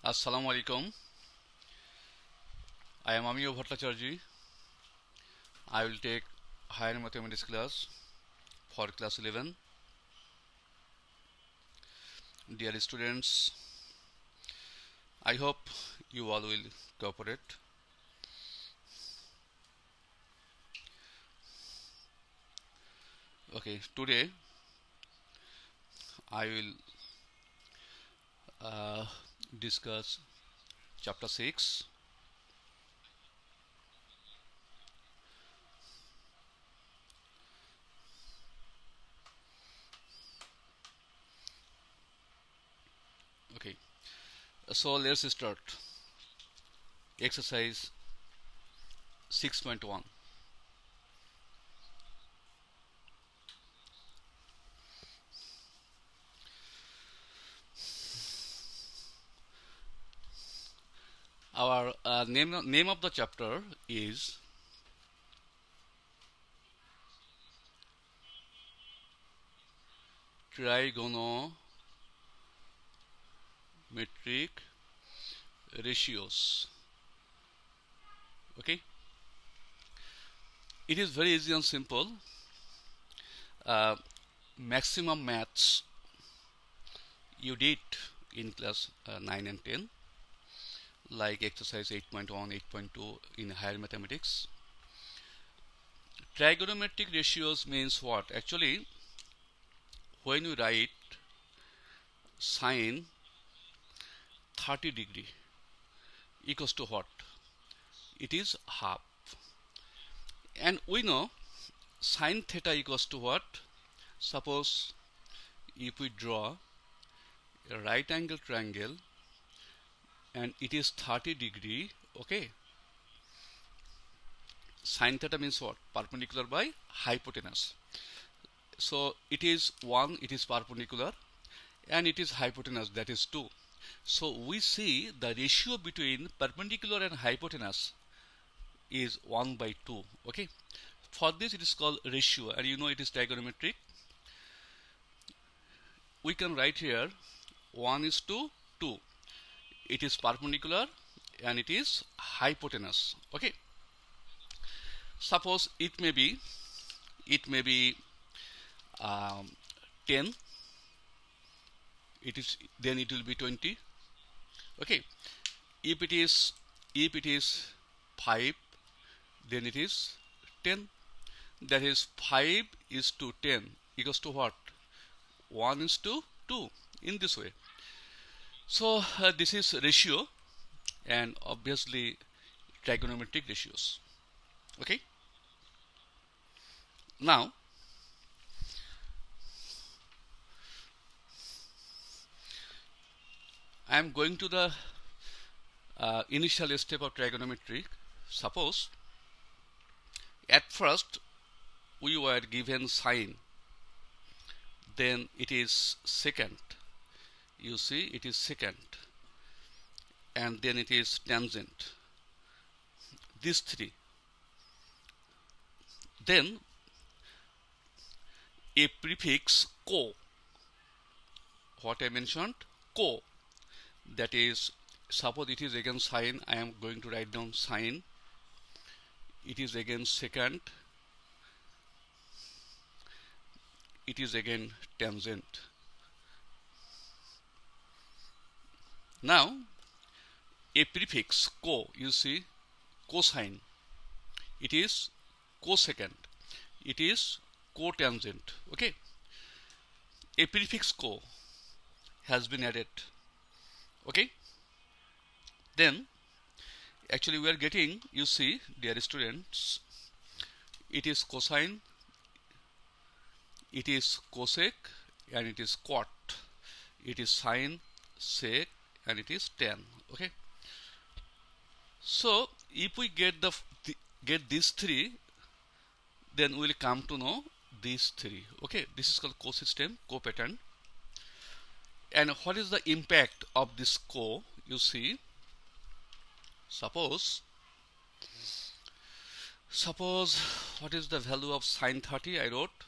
Assalamu alaikum. I am Amiyo Bhattacharjee. I will take higher mathematics class for class 11. Dear students, I hope you all will cooperate. Okay, today I will discuss chapter 6. Okay, so let's start. Exercise 6.1. Our name of the chapter is trigonometric ratios. Okay, it is very easy and simple. Maximum maths you did in class 9 and 10, like exercise 8.1, 8.2 in higher mathematics. Trigonometric ratios means what? Actually, when you write sine 30 degree equals to what? It is half. And we know sine theta equals to what? Suppose if we draw a right angle triangle and it is 30 degree, okay, sine theta means what? Perpendicular by hypotenuse. So it is 1, it is perpendicular, and it is hypotenuse, that is 2. So we see the ratio between perpendicular and hypotenuse is 1 by 2. Okay, for this it is called ratio, and you know it is trigonometric. We can write here 1 is to 2. It is perpendicular and it is hypotenuse. Okay, suppose it may be 10. Then it will be 20. Okay, if it is 5, then it is 10. That is 5 is to 10 equals to what? 1 is to 2, in this way. So this is ratio, and obviously trigonometric ratios. Okay, now I am going to the initial step of trigonometry. Suppose at first we were given sine, then it is secant. You see, it is secant, and then it is tangent. These three. Then a prefix co. What I mentioned, co. That is, suppose it is again sine. I am going to write down sine. It is again secant. It is again tangent. Now a prefix co, you see, cosine, it is cosecant, it is cotangent. Okay, a prefix co has been added. Okay, then actually we are getting, you see, dear students, it is cosine, it is cosec, and it is cot, it is sine, sec, and it is tan. Okay, so if we get these three, then we will come to know these three. Okay, this is called co-system, co-pattern. And what is the impact of this co? You see, suppose what is the value of sine 30? I wrote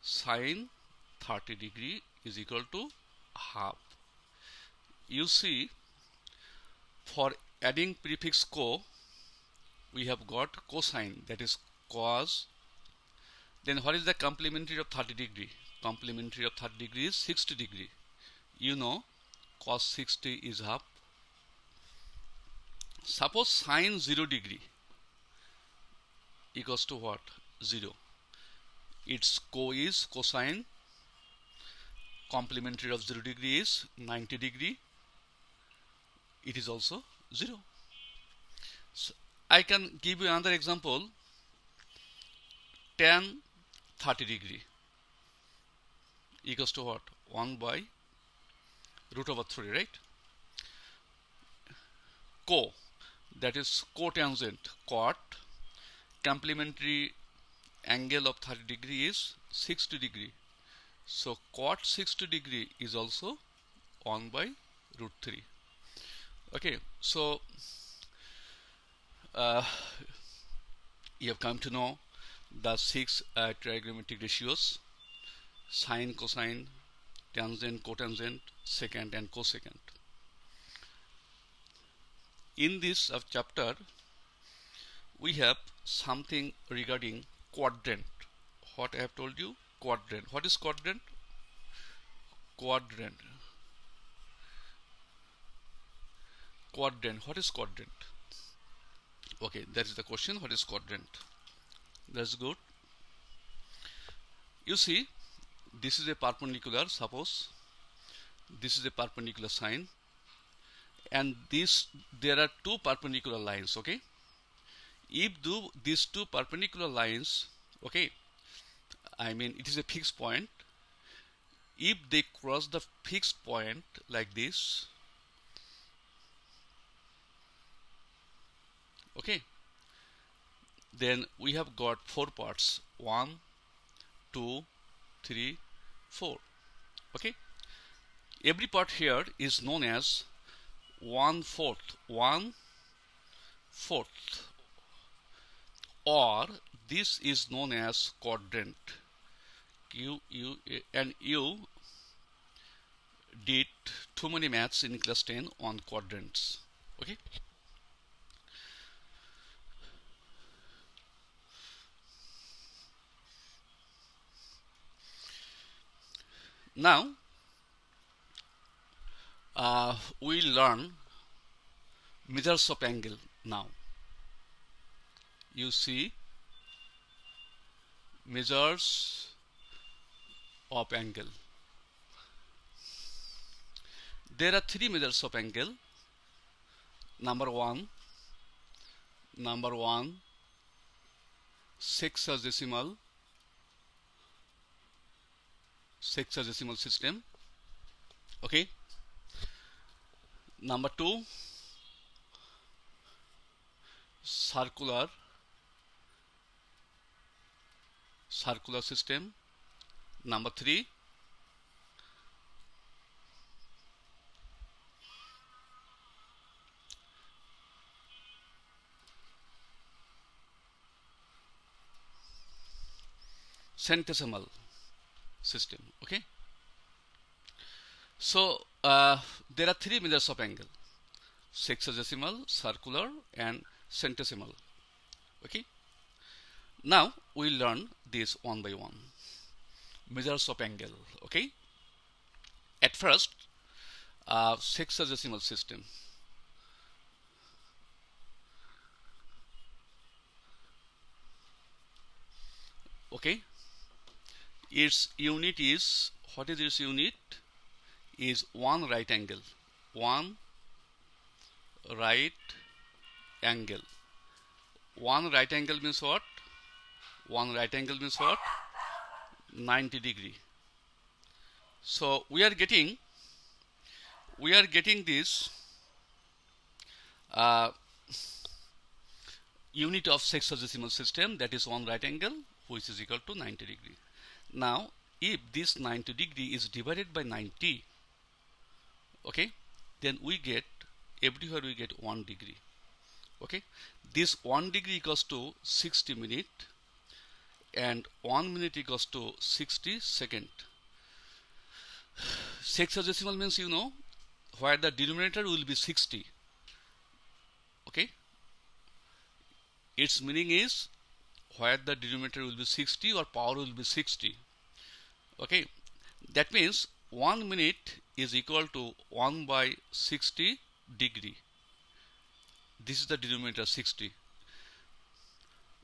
sine 30 degree is equal to half. You see, For adding prefix co, we have got cosine, that is cos. Then what is the complementary of 30 degree? Complementary of 30 degree is 60 degree. You know cos 60 is half. Suppose sine 0 degree equals to what? 0. Its co is cosine. Complementary of 0 degree is 90 degree. It is also 0. So I can give you another example. Tan 30 degree equals to what? 1 by root over 3, right? Co, that is cotangent, cot. Complementary angle of 30 degree is 60 degree. So cot 60 degree is also 1 by root 3. Okay, so you have come to know the 6 trigonometric ratios: sine, cosine, tangent, cotangent, secant and cosecant. In this chapter, we have something regarding quadrant. What I have told you, quadrant. What is quadrant? Quadrant. Quadrant. What is quadrant? Okay, that is the question. What is quadrant? That's good. You see, this is a perpendicular. Suppose this is a perpendicular sign, and there are two perpendicular lines. Okay, if these two perpendicular lines, okay, I mean it is a fixed point. If they cross the fixed point like this, okay, then we have got 4 parts: 1, 2, 3, 4. Okay, every part here is known as 1/4, 1/4, or this is known as quadrant. You did too many maths in class 10 on quadrants. Okay. Now we learn measures of angle. Now you see measures of angle. There are 3 measures of angle. Number one, sexagesimal system. Okay. Number 2, circular system. Number 3, centesimal system. Okay, so there are 3 measures of angle: sexagesimal, circular and centesimal. Okay, now we learn this one by one. Measures of angle. Okay, at first, sexagesimal system. Okay, its unit is, what is its unit? Is 1 right angle. 1 right angle. 1 right angle means what? 1 right angle means what? 90 degree. So we are getting this unit of sexagesimal system, that is 1 right angle, which is equal to 90 degree. Now if this 90 degree is divided by 90, okay, then we get, everywhere we get 1 degree. Okay, this 1 degree equals to 60 minute, and 1 minute equals to 60 second. Sexagesimal means, you know, where the denominator will be 60 Okay, its meaning is where the denominator will be 60 or power will be 60. Okay, that means 1 minute is equal to 1 by 60 degree. This is the denominator 60.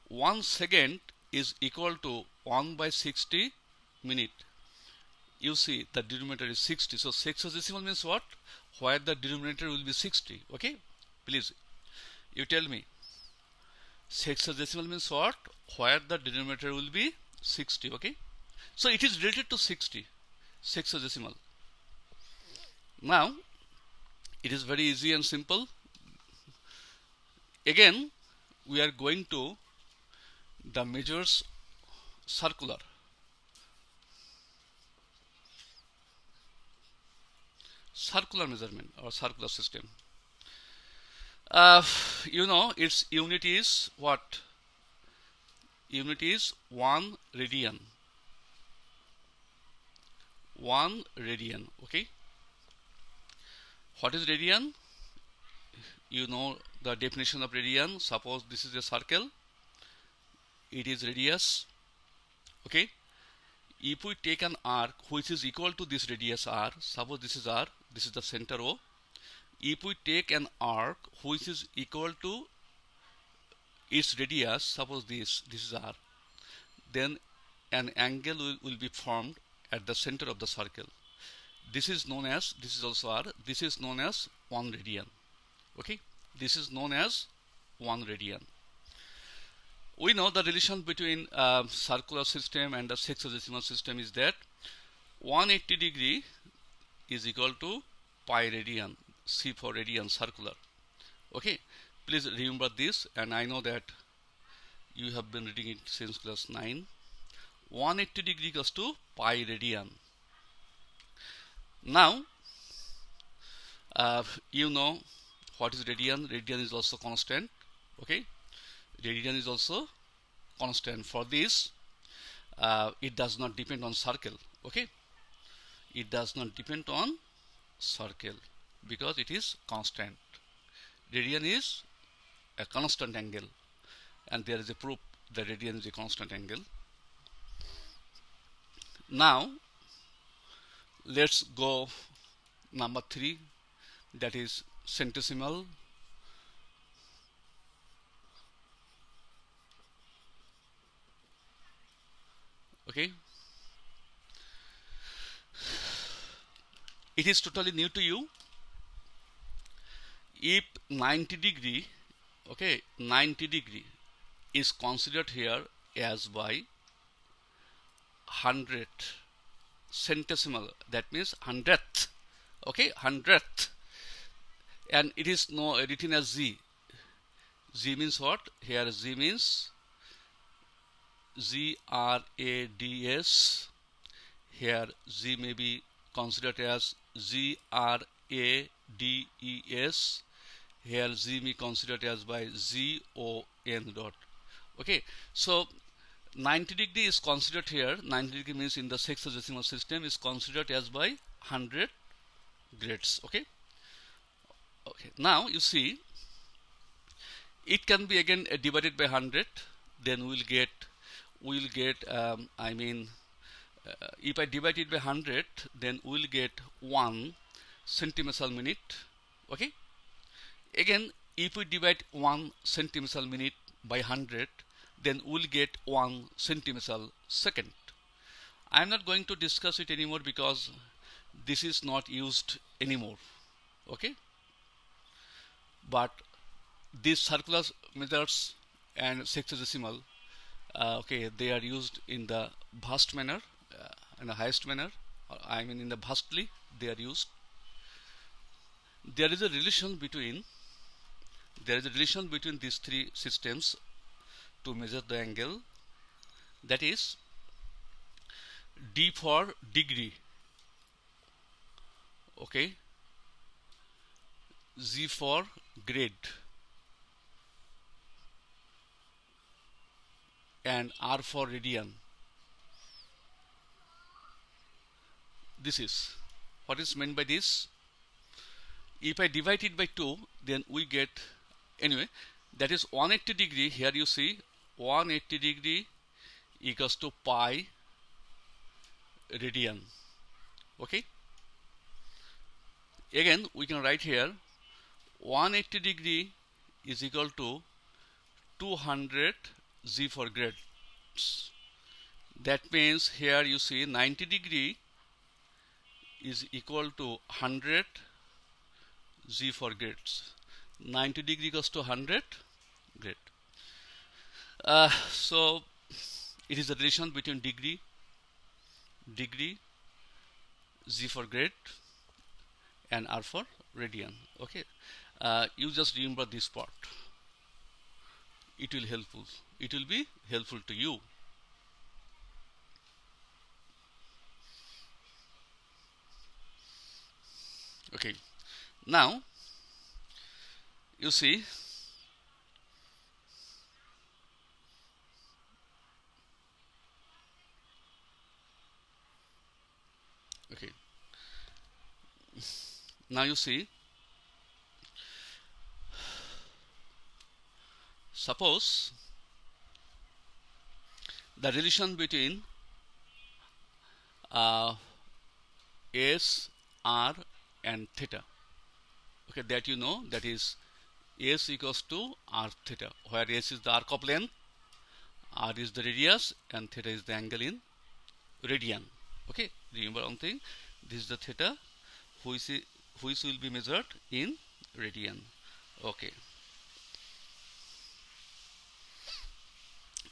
1 second is equal to 1 by 60 minute. You see the denominator is 60. So sexagesimal means what? Where the denominator will be 60. Okay, please you tell me. Sexagesimal means what? Where the denominator will be 60. Okay, so it is related to 60. Sexagesimal. Now it is very easy and simple. Again we are going to the measures circular. Circular measurement or circular system. You know its unit is what? Unit is 1 radian. 1 radian. Okay, what is radian? You know the definition of radian. Suppose this is a circle, it is radius. Okay, if we take an arc which is equal to this radius r, suppose this is r, this is the center O. If we take an arc which is equal to its radius, suppose this is r, then an angle will be formed at the center of the circle. This is known as, this is also r, this is known as 1 radian. Okay, this is known as 1 radian. We know the relation between circular system and the sexagesimal system is that 180 degree is equal to pi radian. C for radian, circular. Okay, please remember this, and I know that you have been reading it since class 9. 180 degree equals to pi radian. Now you know what is radian. Radian is also constant. Okay, radian is also constant. For this it does not depend on circle. Okay, it does not depend on circle because it is constant. Radian is a constant angle, and there is a proof that radian is a constant angle. Now let's go number 3, that is centesimal. Okay, it is totally new to you. If 90 degree, okay, 90 degree is considered here as by 100 centesimal, that means 100th. Okay, 100th, and it is written as z. Z means what? Here z means ZRADS. Here z may be considered as ZRADES. Here z may be considered as by ZON dot. Okay, so 90 degree is considered here. 90 degree means in the sexagesimal system is considered as by 100 grades. Okay, okay, now you see it can be again divided by 100, then we'll get if I divide it by 100, then we'll get 1 centimesal minute. Okay, again if we divide 1 centimesal minute by 100, then we'll get 1 centimesal second. I am not going to discuss it anymore because this is not used anymore. Okay, but these circular methods and sexagesimal, okay, they are used in the vast manner, in the highest manner, I mean in the vastly they are used. There is a relation between these 3 systems to measure the angle, that is D for degree, okay, G for grade, and R for radian. This is what is meant by this. If I divide it by 2, then we get Anyway, that is 180 degree. Here you see 180 degree equals to pi radian. Okay, again we can write here 180 degree is equal to 200 G for grades. That means here you see 90 degree is equal to 100 G for grades. 90 degree equals to 100 grade. So it is the relation between degree, G for grade, and R for radian. Okay, you just remember this part. It will helpful. It will be helpful to you. Okay, now you see okay, now you see, suppose the relation between S, R and theta. Okay, that you know, that is S equals to R theta, where S is the arc of length, R is the radius, and theta is the angle in radian. Okay, remember one thing, this is the theta which will be measured in radian. Okay,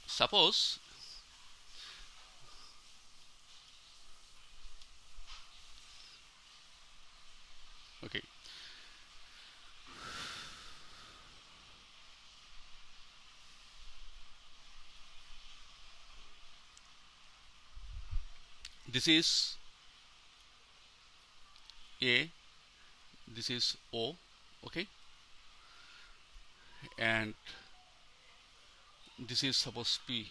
suppose okay, this is A, this is O, okay, and this is suppose P,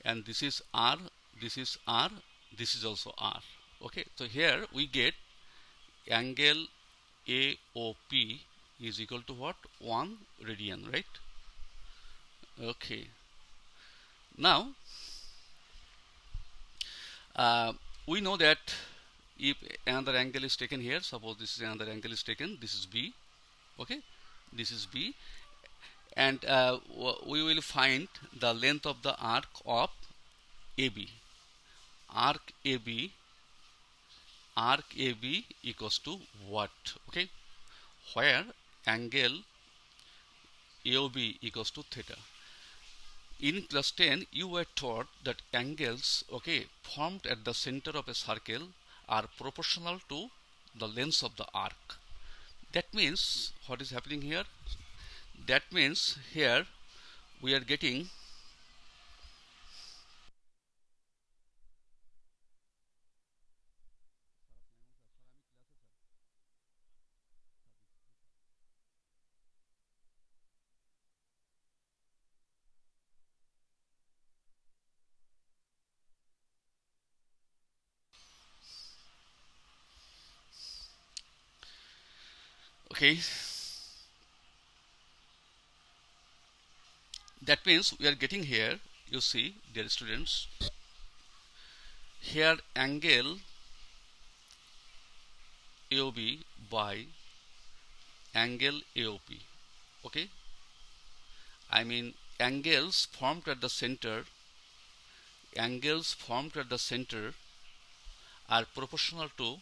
and this is R, this is R, this is also R. Okay, so here we get angle AOP is equal to what? 1 radian, right? Okay, now we know that if another angle is taken here, suppose this is another angle is taken, this is B, okay, this is B, and we will find the length of the arc of AB. Arc AB equals to what? Okay, where angle AOB equals to theta. In class 10 you were taught that angles, okay, formed at the center of a circle are proportional to the length of the arc. That means what is happening here? That means here we are getting okay, that means we are getting here, you see dear students, here angle AOB by angle AOP, okay, I mean angles formed at the center are proportional to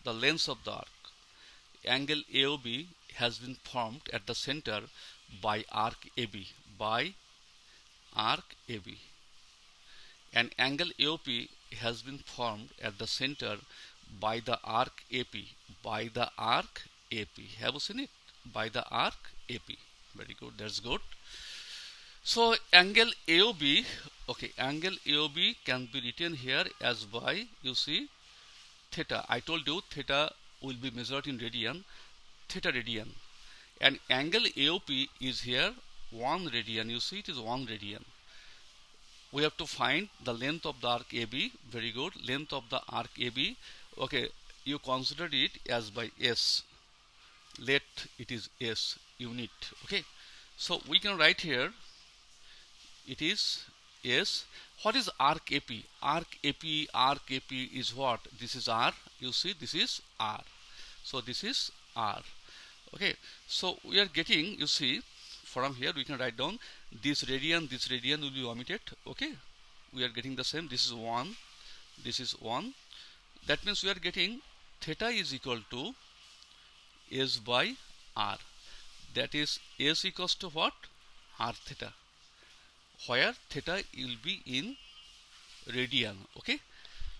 the length of the arc. Angle AOB has been formed at the center by arc AB, and angle AOP has been formed at the center by the arc AP, Have you seen it? By the arc AP. Very good, that's good. So angle AOB, okay, angle AOB can be written here as by, you see, theta. I told you theta will be measured in radian, theta radian, and angle AOP is here 1 radian. You see, it is 1 radian. We have to find the length of the arc AB. Very good, length of the arc AB. Okay, you consider it as by S. Let it is S. unit. Okay, so we can write here it is S. What is arc AP? Arc AP is what? This is R. You see, this is R. So this is R. Okay, so we are getting, you see, from here we can write down this radian will be omitted. Okay, we are getting the same. This is 1, this is 1. That means we are getting theta is equal to S by R. That is S equals to what? R theta, where theta will be in radian. Okay,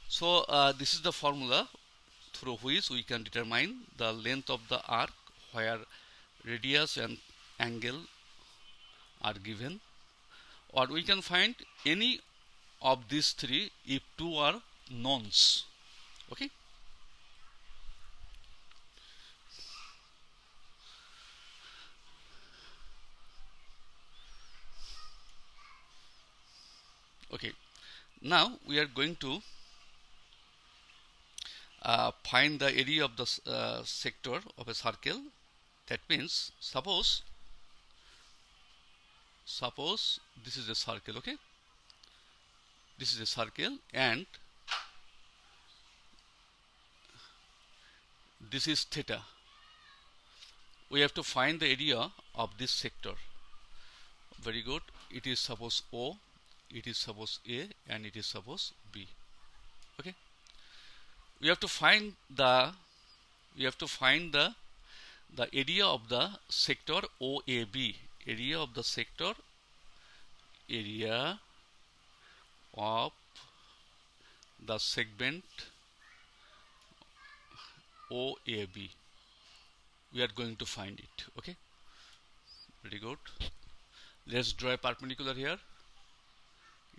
so this is the formula through which we can determine the length of the arc, where radius and angle are given, or we can find any of these three if two are knowns. Okay, okay, now we are going to find the area of the sector of a circle. That means suppose this is a circle. Okay, this is a circle and this is theta. We have to find the area of this sector. Very good. It is suppose O, it is suppose A, and it is suppose B. Okay, we have to find the area of the sector OAB. Area of the sector, area of the segment OAB. We are going to find it. Okay, very good. Let's draw a perpendicular here.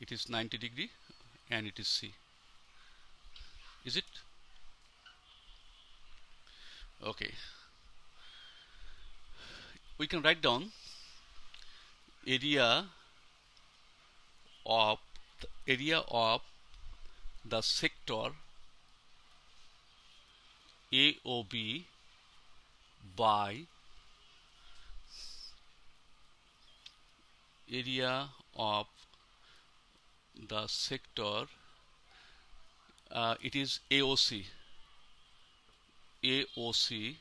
It is 90 degree and it is C. Is it? Okay, we can write down area of the sector AOB by area of the sector it is AOC. AOC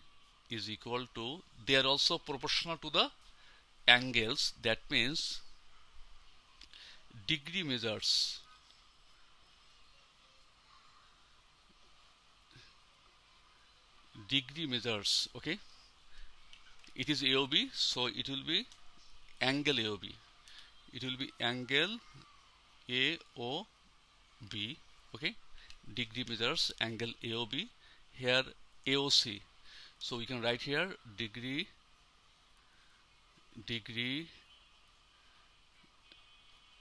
is equal to, they are also proportional to the angles. That means degree measures okay, it is AOB, so it will be angle AOB. It will be angle AOB. Okay, degree measures angle AOB. Here AOC, so we can write here degree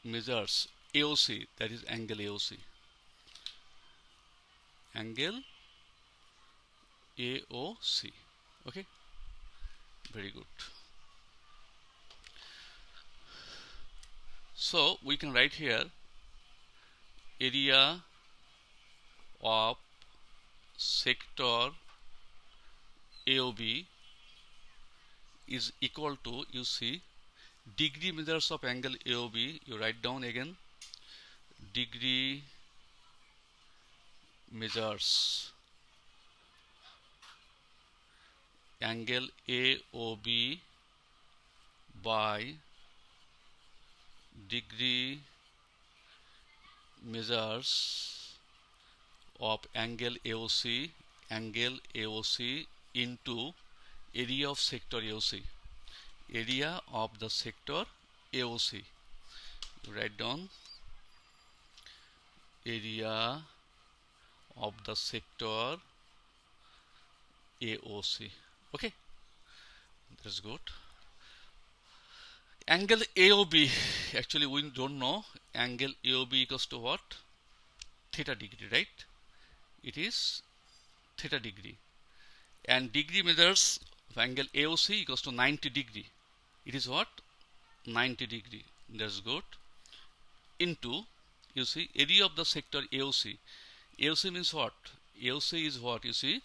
measures AOC, that is angle AOC, angle AOC. Okay, very good. So we can write here area of sector AOB is equal to, you see, degree measures of angle AOB. You write down again degree measures angle AOB by degree measures of angle AOC into area of sector AOC, area of the sector AOC. You write down area of the sector AOC. Okay, that's good. Angle AOB, actually we don't know. Angle AOB equals to what? Theta degree, right? It is theta degree, and degree measures of angle AOC equals to 90 degree. It is what? 90 degree. That's good. Into, you see, area of the sector AOC. AOC means what? AOC is what? You see,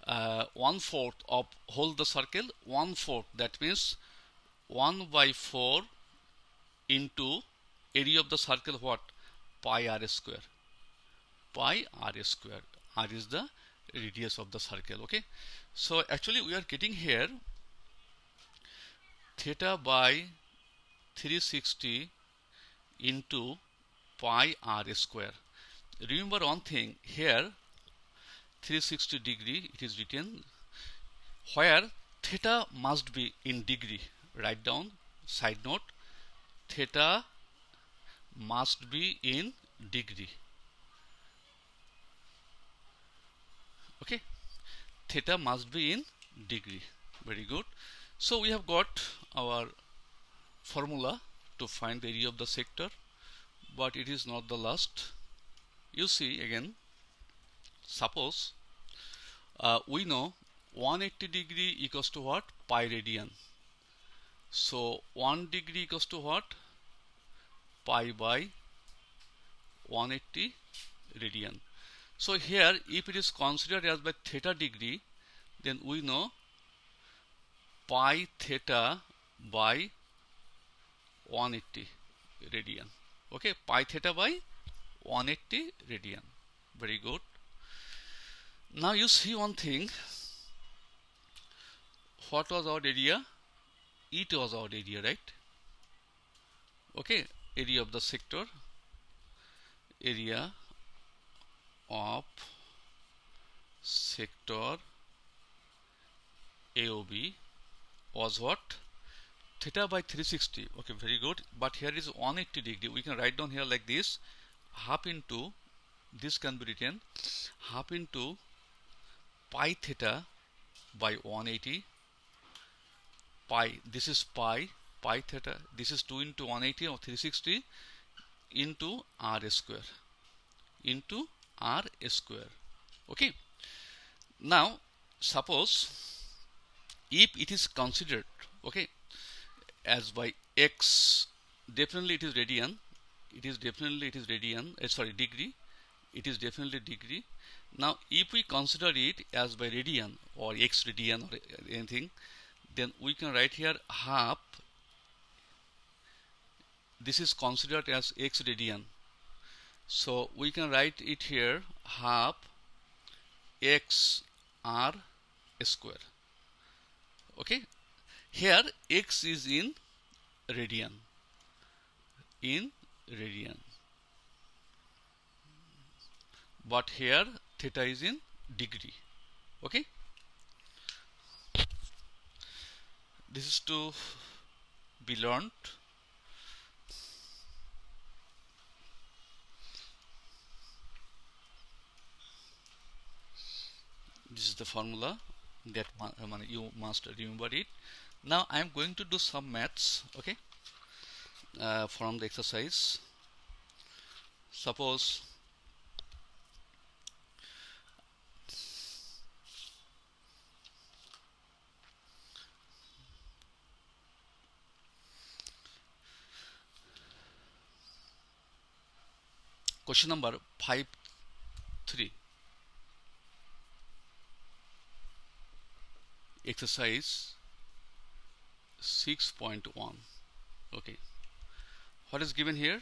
1/4 of whole the circle, 1/4, that means 1/4 into area of the circle, what? Pi r square. Pi r square. R is the radius of the circle. Okay, so actually we are getting here theta by 360 into pi r square. Remember one thing here, 360 degree it is written, where theta must be in degree. Write down, side note, theta must be in degree. Okay, theta must be in degree. Very good. So we have got our formula to find the area of the sector, but it is not the last. You see again, suppose we know 180 degree equals to what? Pi radian. So 1 degree equals to what? Pi by 180 radian. So here if it is considered as by theta degree, then we know pi theta by 180 radian. Okay, pi theta by 180 radian. Very good. Now you see one thing. What was our area? It was our area, right? Okay, area of the sector, area of sector AOB was what? Theta by 360. Okay, very good. But here is 180 degree. We can write down here like this. Half into, this can be written half into pi theta by 180. Pi, this is pi theta. This is 2 into 180 or 360 into r square. Into r square. Okay. Now suppose if it is considered, okay, as by x, definitely it is radian. It is radian. Sorry, degree. It is definitely degree. Now if we consider it as by radian or x radian or anything, then we can write here half. This is considered as x radian. So we can write it here half x r square. Okay, here x is in radian. But here theta is in degree. Okay, this is to be learned. This is the formula that you must remember it. Now I am going to do some maths, okay, from the exercise. Suppose question number 5.3, exercise 6.1. okay, what is given here?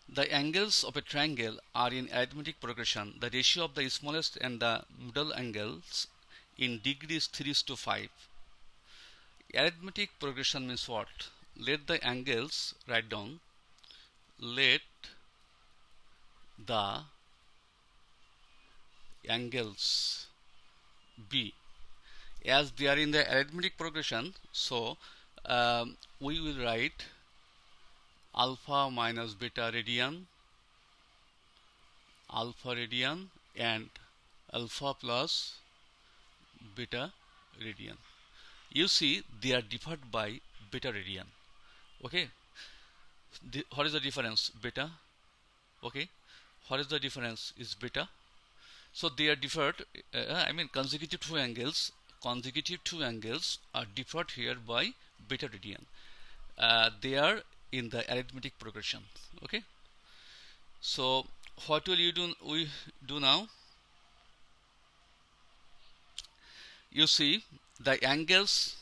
The angles of a triangle are in arithmetic progression. The ratio of the smallest and the middle angles in degrees 3:5. Arithmetic progression means what? Let the angles, write down, let the angles be as they are in the arithmetic progression. So we will write alpha minus beta radian, and alpha plus beta radian. You see they are differed by beta radian. Okay, what is the difference? Beta. Okay, what is the difference? Is beta. So they are differed, I mean consecutive two angles are differed here by beta radian. They are in the arithmetic progression. Okay, so what will we do now? You see the angles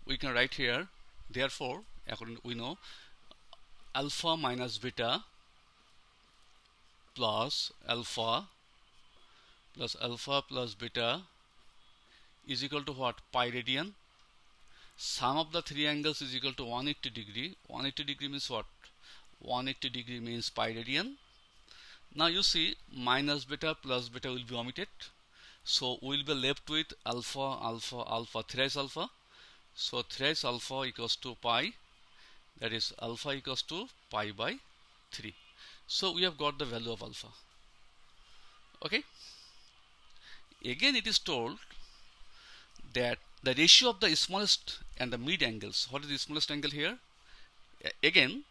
we can write here. Therefore, according we know alpha minus beta plus alpha plus beta is equal to what? Pi radian. Sum of the three angles is equal to 180 degree. 180 degree means what? 180 degree means pi radian. Now you see minus beta plus beta will be omitted. So we will be left with alpha thrice alpha. So thrice alpha equals to pi. That is alpha equals to pi by 3. So we have got the value of alpha. Okay. Again it is told that the ratio of the smallest and the mid angles. What is the smallest angle here? Again,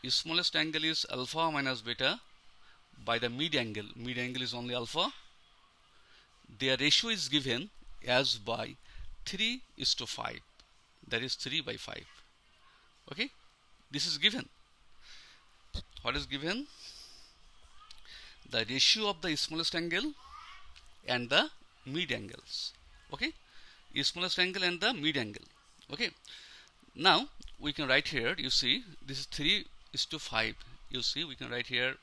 smallest angle is alpha minus beta by the mid angle. Mid angle is only alpha. Their ratio is given as by 3:5. That is 3 by 5. Okay, this is given. What is given? The ratio of the smallest angle and the mid angles. Okay, smallest angle and the mid angle. Okay, now we can write here. You see, this is 3:5. You see, we can write here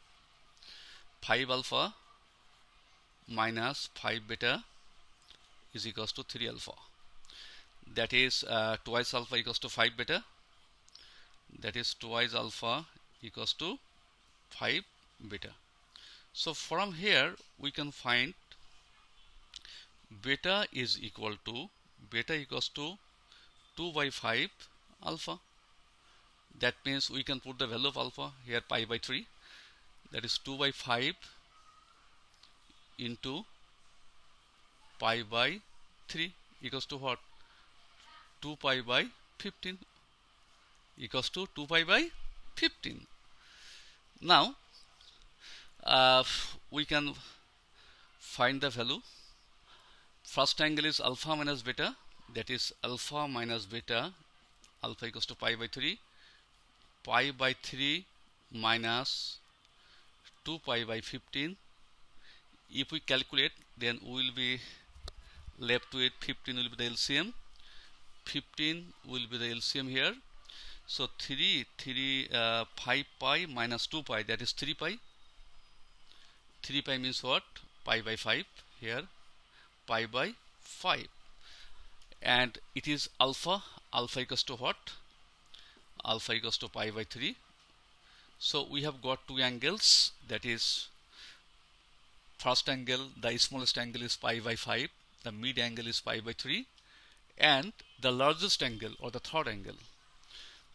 5 alpha minus 5 beta is equals to 3 alpha. That is twice alpha equals to 5 beta. That is twice alpha equals to 5 beta. So from here we can find beta equals to 2 by 5 alpha. That means we can put the value of alpha here, pi by 3. That is 2 by 5 into pi by 3 equals to what? 2 pi by 15 equals to 2 pi by 15. Now we can find the value. First angle is alpha minus beta. That is alpha minus beta. Alpha equals to pi by 3. Pi by 3 minus 2 pi by 15. If we calculate, then we will be left with 15 will be the LCM. 15 will be the LCM here. So 5 pi minus 2 pi, that is 3 pi. 3 pi means what? Pi by 5 here. Pi by 5. And it is alpha. Alpha equals to what? Alpha equals to pi by 3. So we have got two angles. That is, first angle, the smallest angle is pi by 5. The mid angle is pi by 3. And the largest angle or the third angle.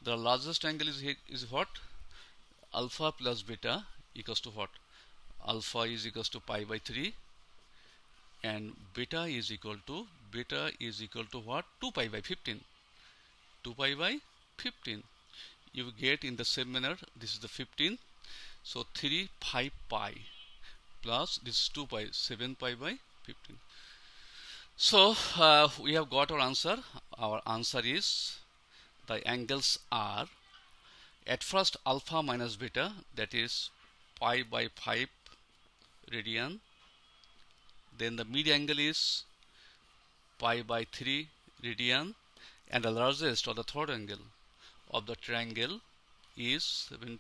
The largest angle is what? Alpha plus beta equals to what? Alpha is equals to pi by 3. And beta is equal to what? 2 pi by 15. 2 pi by 15. You get in the same manner. This is the 15. So 3 5 pi plus this is 2 pi, 7 pi by 15. So we have got our answer. Our answer is the angles are at first alpha minus beta, that is pi by 5 radian. Then the mid angle is pi by 3 radian, and the largest or the third angle of the triangle is 7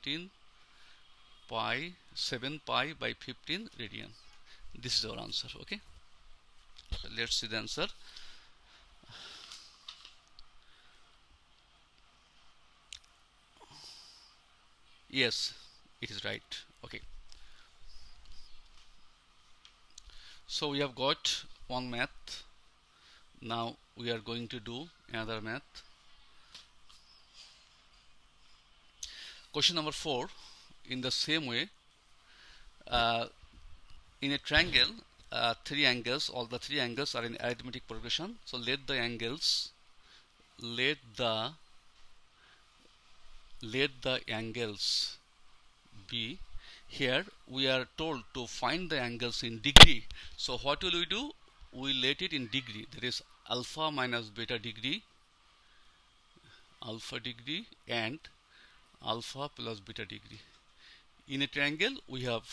pi by 15 radian. This is our answer. Okay, so let's see the answer. Yes, it is right. Okay, so we have got one math. Now we are going to do another math. Question number 4. In the same way, in a triangle, three angles, all the three angles are in arithmetic progression. So let the angles be. Here we are told to find the angles in degree. So what will we do? We let it in degree. That is alpha minus beta degree, alpha degree, and alpha plus beta degree. In a triangle, we have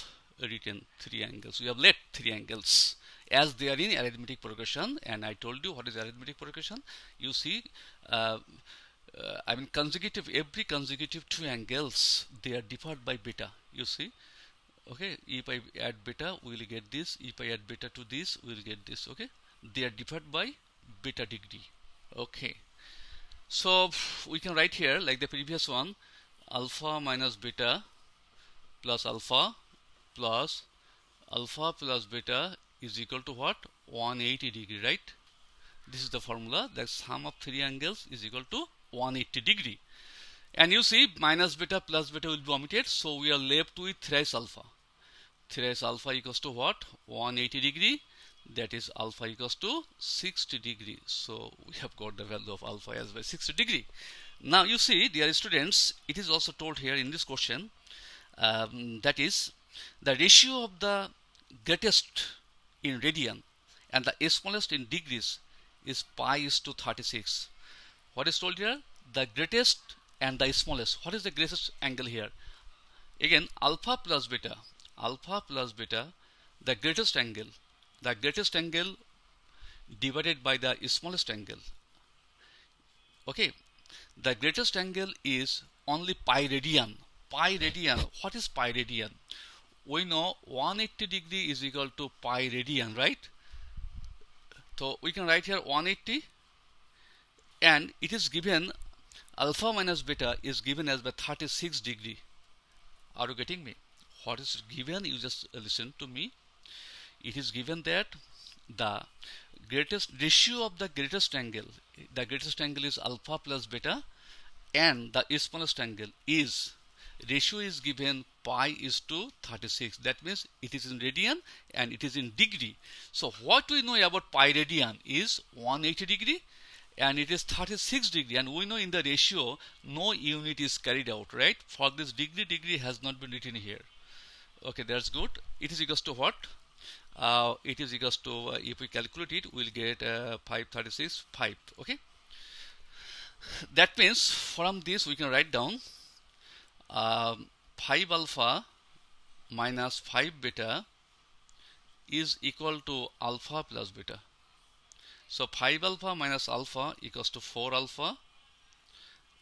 written 3 angles. We have left 3 angles as they are in arithmetic progression. And I told you what is arithmetic progression. You see, I mean consecutive, every consecutive 2 angles, they are differed by beta. You see, okay, if I add beta, we will get this. If I add beta to this, we will get this. Okay, they are differed by beta degree. Okay, so we can write here like the previous one, alpha minus beta plus alpha plus beta is equal to what? 180 degree, right? This is the formula. The sum of 3 angles is equal to 180 degree. And you see, minus beta plus beta will be omitted, so we are left with thrice alpha. Thrice alpha equals to what? 180 degree. That is alpha equals to 60 degree. So we have got the value of alpha as by 60 degree. Now you see, dear students, it is also told here in this question, that is the ratio of the greatest in radian and the smallest in degrees is pi is to 36. What is told here? The greatest and the smallest. What is the greatest angle here? Again, alpha plus beta, the greatest angle divided by the smallest angle. Okay, the greatest angle is only pi radian. What is pi radian? We know 180 degree is equal to pi radian, right? So we can write here 180, and it is given alpha minus beta is given as by 36 degree. Are you getting me? What is given? You just listen to me. It is given that the greatest ratio of the greatest angle is alpha plus beta, and the smallest angle is ratio is given pi is to 36. That means it is in radian and it is in degree. So what we know about pi radian is 180 degree and it is 36 degree, and we know in the ratio no unit is carried out, right? For this degree has not been written here. Okay, that's good. It is equals to what? It is equals to, if we calculate it, we will get 536, 5. Okay, that means from this we can write down 5 alpha minus 5 beta is equal to alpha plus beta. So 5 alpha minus alpha equals to 4 alpha,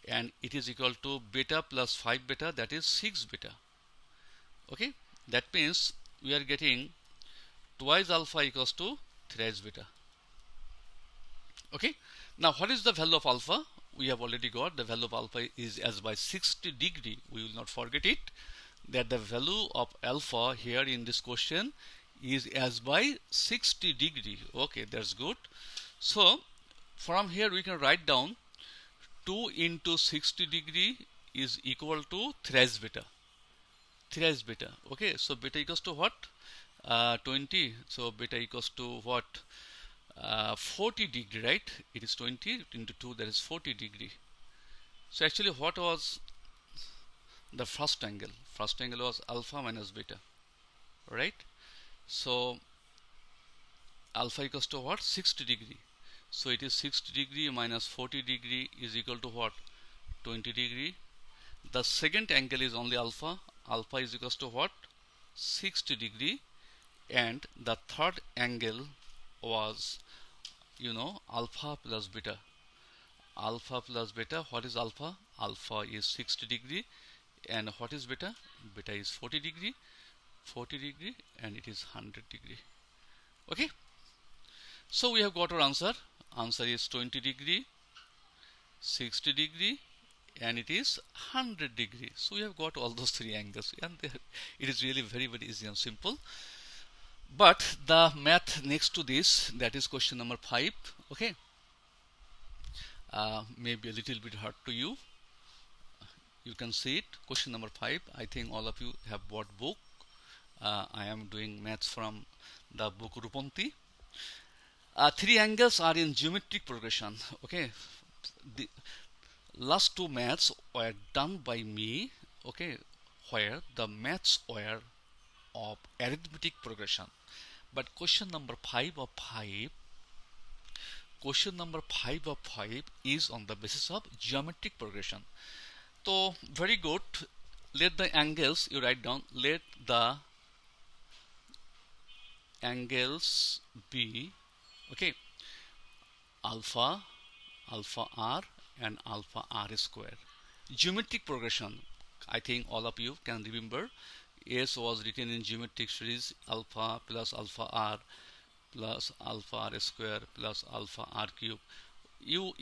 and it is equal to beta plus 5 beta, that is 6 beta. Okay, that means we are getting twice alpha equals to thrice beta. Okay, now what is the value of alpha? We have already got the value of alpha is as by 60 degree. We will not forget it, that the value of alpha here in this question is as by 60 degree. Okay, that's good. So from here we can write down 2 into 60 degree is equal to thrice beta. Okay, so beta equals to what? 20. So beta equals to what? 40 degree, right? It is 20 into 2, that is 40 degree. So actually what was the first angle? First angle was alpha minus beta, right? So alpha equals to what? 60 degree. So it is 60 degree minus 40 degree is equal to what? 20 degree. The second angle is only alpha. Alpha is equals to what? 60 degree. And the third angle was, you know, alpha plus beta. Alpha plus beta. What is alpha? Alpha is 60 degree. And what is beta? Beta is 40 degree. And it is 100 degree. Okay, so we have got our answer. Answer is 20 degree, 60 degree, and it is 100 degree. So we have got all those three angles, and it is really very easy and simple. But the math next to this, that is question number 5. Okay, maybe a little bit hard to you. You can see it. Question number 5. I think all of you have bought book. I am doing maths from the book Rupanti. 3 angles are in geometric progression. Okay, the last 2 maths were done by me. Okay, where the maths were of arithmetic progression. But question number 5 of 5 is on the basis of geometric progression. So very good. Let the angles, you write down, let the angles be, okay, alpha, alpha r and alpha r square. Geometric progression, I think all of you can remember. S was written in geometric series alpha plus alpha r plus alpha r square plus alpha r cube. You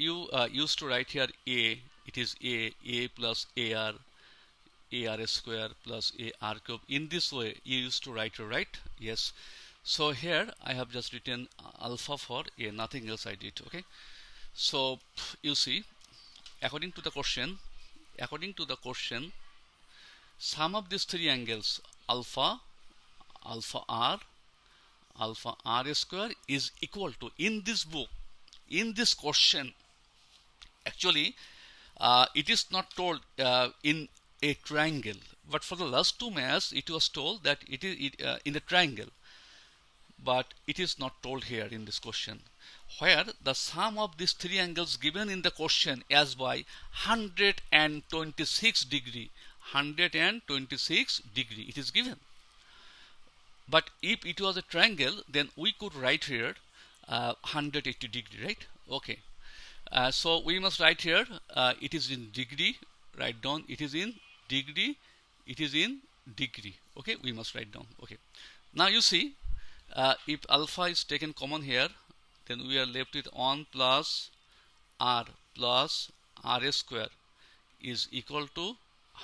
used to write here a, it is a plus ar square plus ar cube. In this way you used to write, right? Yes. So here I have just written alpha for a, nothing else I did. Okay, so you see, according to the question, sum of these three angles alpha, alpha r square is equal to, in this book, in this question, actually it is not told in a triangle, but for the last two maths it was told that it is in a triangle, but it is not told here in this question, where the sum of these three angles given in the question as by 126 degree, 126 degree it is given. But if it was a triangle, then we could write here 180 degree, right? Okay, so we must write here it is in degree. Write down, it is in degree, it is in degree. Okay, we must write down. Okay, now you see, if alpha is taken common here, then we are left with 1 plus r square is equal to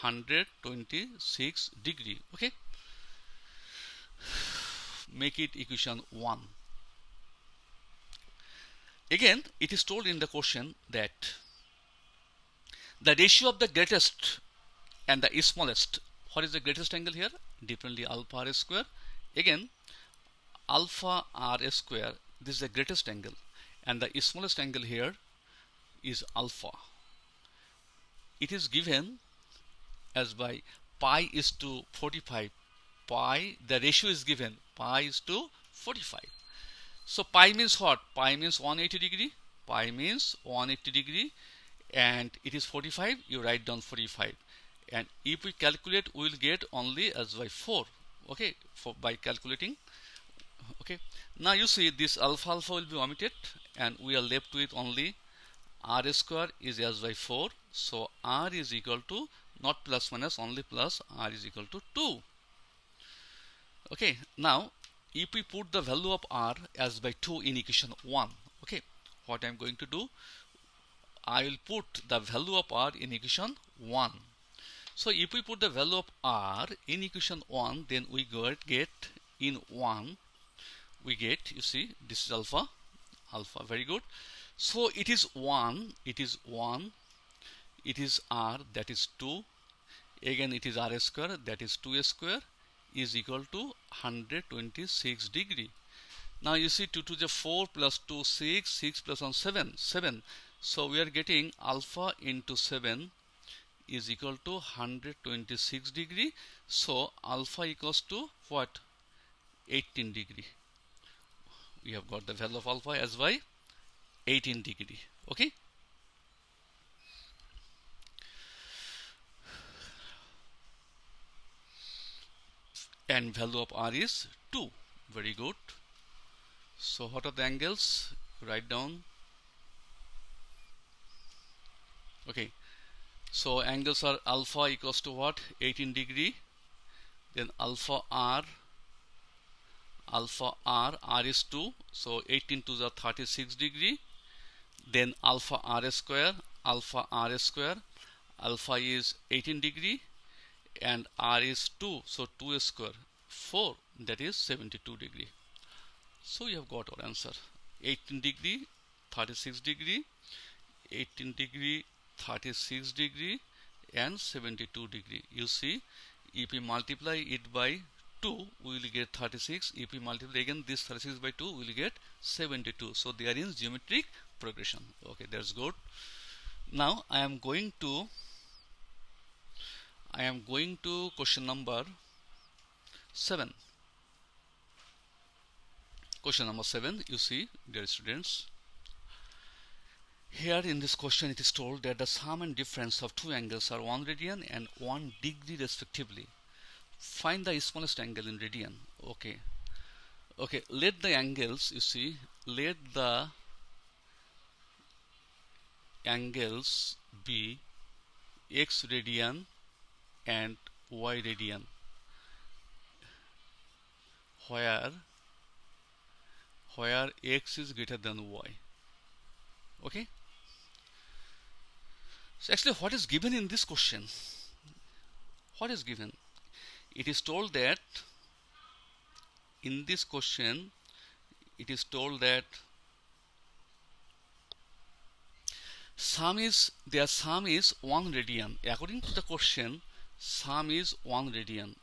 126 degree. Okay, make it equation 1. Again, it is told in the question that the ratio of the greatest and the smallest, what is the greatest angle here? Definitely alpha r square. Again, alpha r square, this is the greatest angle, and the smallest angle here is alpha. It is given as by pi is to 45. Pi, the ratio is given, pi is to 45. So pi means what? Pi means 180 degree. Pi means 180 degree, and it is 45. You write down 45, and if we calculate, we will get only as by 4. Okay, by calculating. Okay, now you see this alpha will be omitted, and we are left with only r square is as by 4. So r is equal to, not plus minus, only plus, r is equal to 2. Okay, now if we put the value of r as by 2 in equation 1, okay, what I am going to do, I will put the value of r in equation 1. So if we put the value of r in equation 1, then we get in 1, we get, you see, this is alpha, very good. So it is 1, it is r, that is 2, again it is r square, that is 2 square, is equal to 126 degree. Now you see 2 to the 4 plus 2 6, 6 plus 1 7. So we are getting alpha into 7 is equal to 126 degree. So alpha equals to what? 18 degree. We have got the value of alpha as by 18 degree. Okay, and value of r is 2. Very good. So what are the angles? Write down. Okay, so angles are alpha equals to what? 18 degree. Then alpha r is 2, so 18 to the 36 degree. Then alpha r square, alpha is 18 degree, and r is 2, so 2 square 4, that is 72 degree. So you have got our answer: 18 degree, 36 degree, 18 degree, 36 degree, and 72 degree. You see, if we multiply it by 2, we will get 36. If we multiply again this 36 by 2, we will get 72. So they are in geometric progression. Okay, that's good. Now I am going to question number 7. Question number 7, you see, dear students, Here in this question it is told that the sum and difference of two angles are 1 radian and 1 degree respectively. Find the smallest angle in radian. Okay, let the angles, you see, let the angles be x radian and y radian, where x is greater than y. Okay, so actually what is given in this question? What is given? It is told that in this question it is told that their sum is 1 radian. According to the question, sum is 1 radian.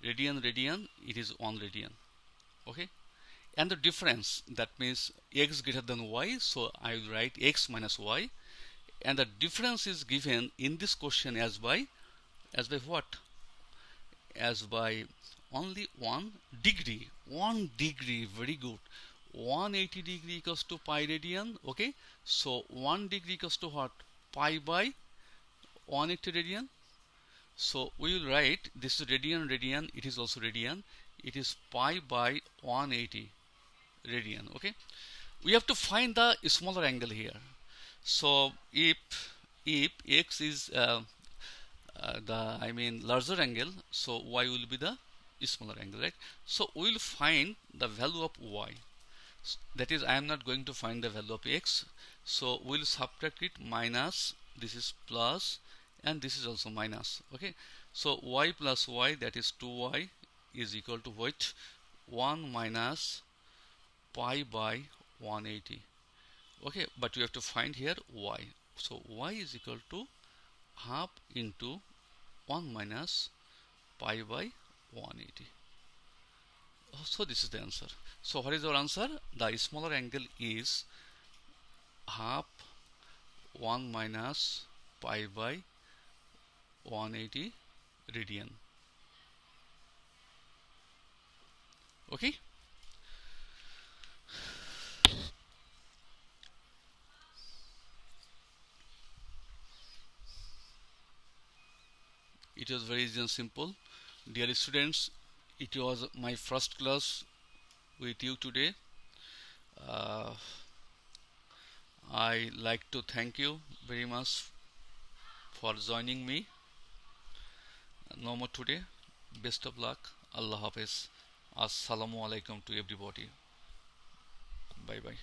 Radian, it is 1 radian. Okay, and the difference, that means x greater than y, so I will write x minus y, and the difference is given in this question as by what? As by only 1 degree. 1 degree, very good. 180 degree equals to pi radian. Okay, so 1 degree equals to what? Pi by 180 radian. So we will write this is radian, it is also radian, it is pi by 180 radian. Okay, we have to find the smaller angle here. So if x is larger angle, so y will be the smaller angle, right? So we will find the value of y. That is, I am not going to find the value of x, so we will subtract it, minus, this is plus, and this is also minus. Okay, so y plus y, that is 2y, is equal to what? 1 minus pi by 180. Okay, but we have to find here y. So y is equal to half into 1 minus pi by 180. So this is the answer. So what is our answer? The smaller angle is half 1 minus pi by 180 radian. Okay, it was very easy and simple. Dear students, it was my first class with you today. I like to thank you very much for joining me. No more today. Best of luck. Allah Hafiz. Assalamu alaikum to everybody. Bye bye.